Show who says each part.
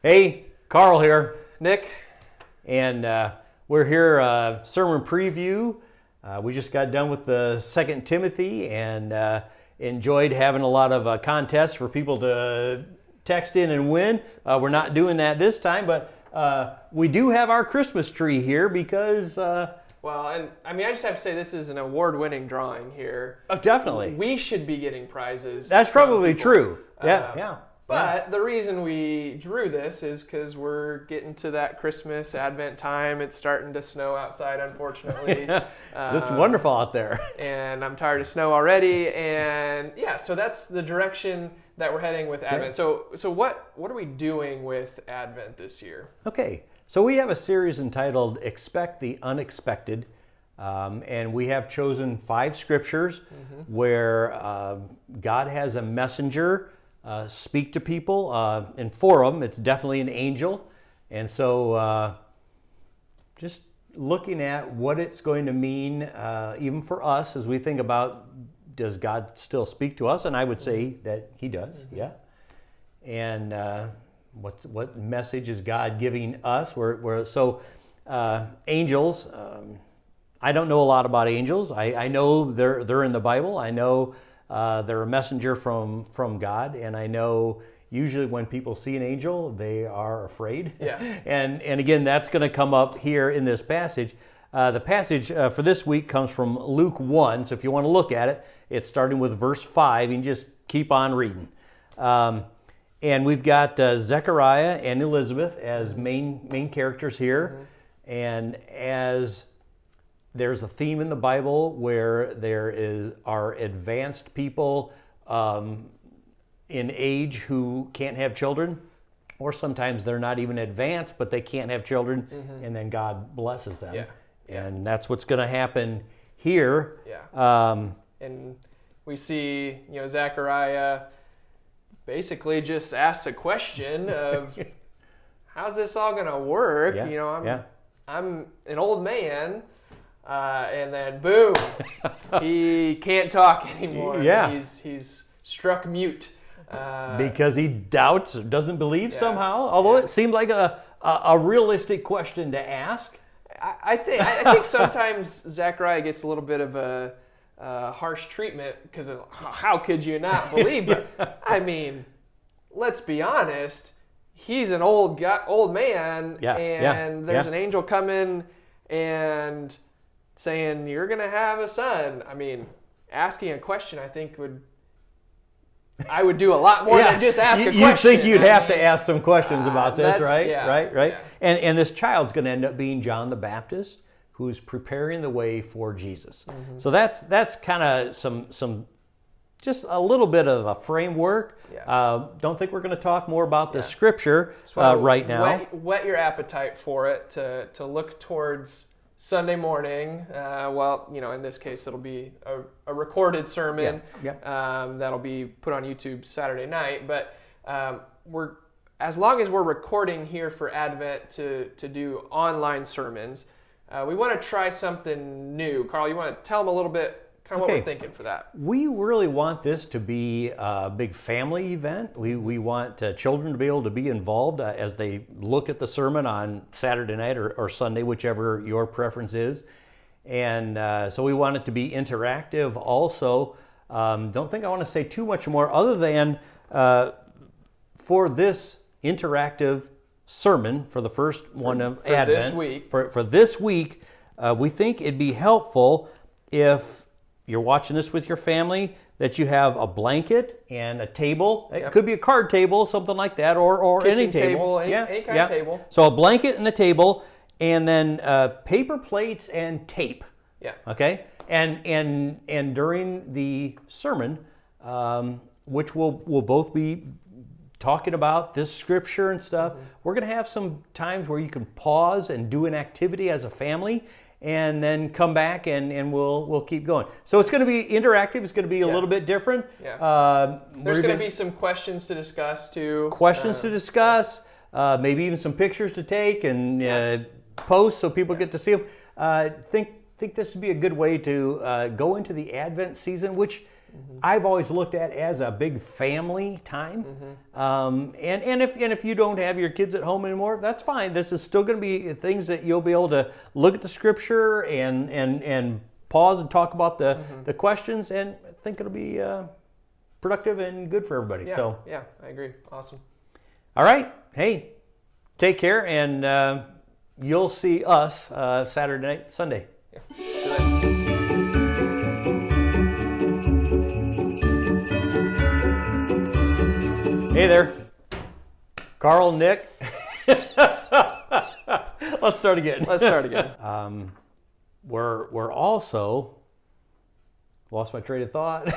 Speaker 1: Hey, Carl here,
Speaker 2: Nick.
Speaker 1: and we're here, sermon preview. We just got done with the 2 Timothy and enjoyed having a lot of contests for people to text in and win. We're not doing that this time, but we do have our Christmas tree here because...
Speaker 2: Well, and I mean, I just have to say this is an award-winning drawing here.
Speaker 1: Definitely.
Speaker 2: We should be getting prizes.
Speaker 1: That's probably true. Yeah.
Speaker 2: But the reason we drew this is because we're getting to that Christmas Advent time. It's starting to snow outside, unfortunately.
Speaker 1: It's wonderful out there.
Speaker 2: And I'm tired of snow already. And yeah, so that's the direction that we're heading with Advent. So what are we doing with Advent this year?
Speaker 1: Okay, so we have a series entitled Expect the Unexpected. And we have chosen 5 scriptures where God has a messenger speak to people. And for them, it's definitely an angel. And so just looking at what it's going to mean, even for us, as we think about, does God still speak to us? And I would say that he does, yeah. And what message is God giving us? Angels, I don't know a lot about angels. I know they're in the Bible. I know they're a messenger from God, and I know usually when people see an angel, they are afraid.
Speaker 2: Yeah.
Speaker 1: And again, that's going to come up here in this passage. The passage for this week comes from Luke 1, so if you want to look at it, it's starting with verse 5, and just keep on reading. And we've got Zechariah and Elizabeth as main characters here, and as there's a theme in the Bible where there are advanced people in age who can't have children, or sometimes they're not even advanced, but they can't have children, and then God blesses them.
Speaker 2: Yeah.
Speaker 1: And that's what's going to happen here.
Speaker 2: Yeah. And we see, Zechariah basically just asks a question of, how's this all going to work?
Speaker 1: Yeah.
Speaker 2: I'm an old man. And then boom, he can't talk anymore.
Speaker 1: Yeah.
Speaker 2: He's struck mute.
Speaker 1: Because he doubts or doesn't believe somehow, although it seemed like a realistic question to ask.
Speaker 2: I think sometimes Zechariah gets a little bit of a harsh treatment because of how could you not believe? But I mean, let's be honest, he's an old man, and there's an angel coming and saying, you're going to have a son. I mean, asking a question, I think I would do a lot more than just ask a question.
Speaker 1: You'd think you'd have to ask some questions about this, right?
Speaker 2: Yeah,
Speaker 1: Right?
Speaker 2: Yeah.
Speaker 1: And this child's going to end up being John the Baptist, who's preparing the way for Jesus. So that's kind of some just a little bit of a framework.
Speaker 2: Yeah.
Speaker 1: Don't think we're going to talk more about the scripture right now.
Speaker 2: Whet your appetite for it to look towards Sunday morning. In this case, it'll be a recorded sermon that'll be put on YouTube Saturday night. But as long as we're recording here for Advent to do online sermons, we want to try something new. Carl, you want to tell them a little bit kind of what we're thinking for that?
Speaker 1: We really want this to be a big family event. We want children to be able to be involved as they look at the sermon on Saturday night or Sunday, whichever your preference is. And so we want it to be interactive also. Don't think I want to say too much more other than for this interactive sermon, for the first one of Advent, for this week, we think it'd be helpful if you're watching this with your family, that you have a blanket and a table. It could be a card table, something like that, or any table.
Speaker 2: Any kind of table.
Speaker 1: So a blanket and a table, and then paper plates and tape.
Speaker 2: Yeah.
Speaker 1: Okay? And during the sermon, which we'll both be talking about this scripture and stuff, we're going to have some times where you can pause and do an activity as a family, and then come back and we'll keep going. So it's going to be interactive. It's going to be a little bit different.
Speaker 2: Yeah. There's going to be some questions to discuss too.
Speaker 1: Maybe even some pictures to take and post so people get to see them. Think this would be a good way to go into the Advent season, which I've always looked at as a big family time. And if you don't have your kids at home anymore, that's fine. This is still going to be things that you'll be able to look at the scripture and pause and talk about the questions, and I think it'll be productive and good for everybody.
Speaker 2: Yeah, I agree. Awesome.
Speaker 1: All right. Hey, take care, and you'll see us Saturday night, Sunday.
Speaker 2: Yeah. Good.
Speaker 1: Hey there, Carl, Nick. Let's start again. We're also lost my train of thought.